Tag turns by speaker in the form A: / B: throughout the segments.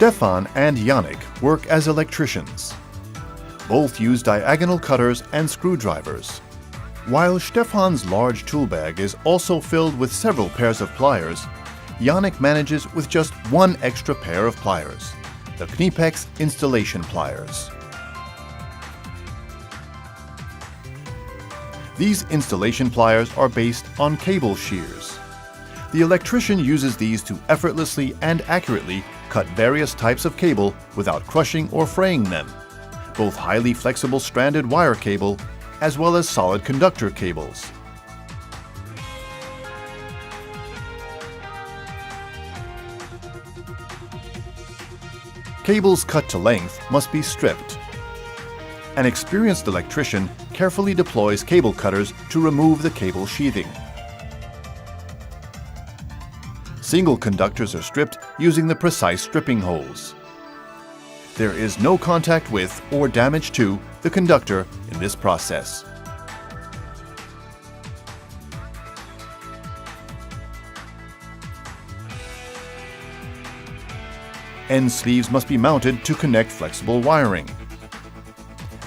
A: Stefan and Yannick work as electricians. Both use diagonal cutters and screwdrivers. While Stefan's large tool bag is also filled with several pairs of pliers, Yannick manages with just one extra pair of pliers, the Knipex installation pliers. These installation pliers are based on cable shears. The electrician uses these to effortlessly and accurately cut various types of cable without crushing or fraying them, both highly flexible stranded wire cable as well as solid conductor cables. Cables cut to length must be stripped. An experienced electrician carefully deploys cable cutters to remove the cable sheathing. Single conductors are stripped using the precise stripping holes. There is no contact with or damage to the conductor in this process. End sleeves must be mounted to connect flexible wiring.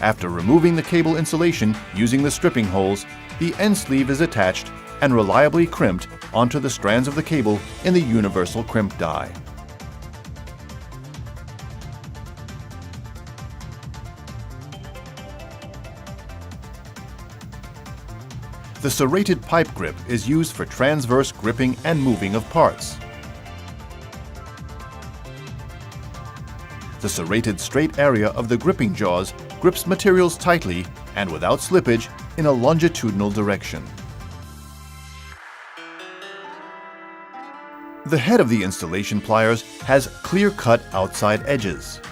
A: After removing the cable insulation using the stripping holes, the end sleeve is attached and reliably crimped onto the strands of the cable in the universal crimp die. The serrated pipe grip is used for transverse gripping and moving of parts. The serrated straight area of the gripping jaws grips materials tightly and without slippage in a longitudinal direction. The head of the installation pliers has clear-cut outside edges.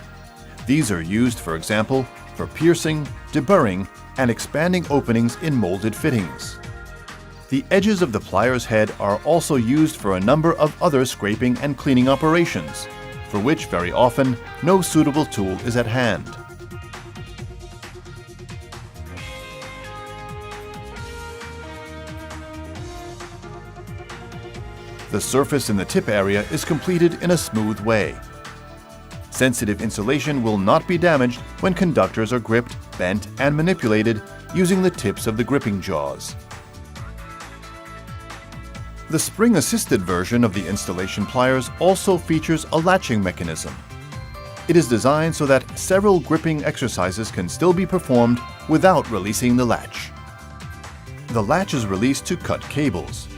A: These are used, for example, for piercing, deburring, and expanding openings in molded fittings. The edges of the pliers head are also used for a number of other scraping and cleaning operations, for which very often no suitable tool is at hand. The surface in the tip area is completed in a smooth way. Sensitive insulation will not be damaged when conductors are gripped, bent, and manipulated using the tips of the gripping jaws. The spring-assisted version of the installation pliers also features a latching mechanism. It is designed so that several gripping exercises can still be performed without releasing the latch. The latch is released to cut cables.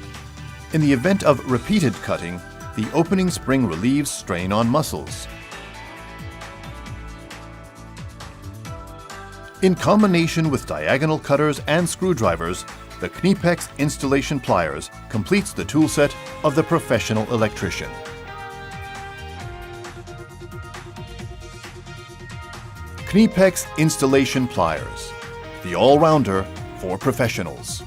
A: In the event of repeated cutting, the opening spring relieves strain on muscles. In combination with diagonal cutters and screwdrivers, the Knipex installation pliers completes the toolset of the professional electrician. Knipex installation pliers, the all-rounder for professionals.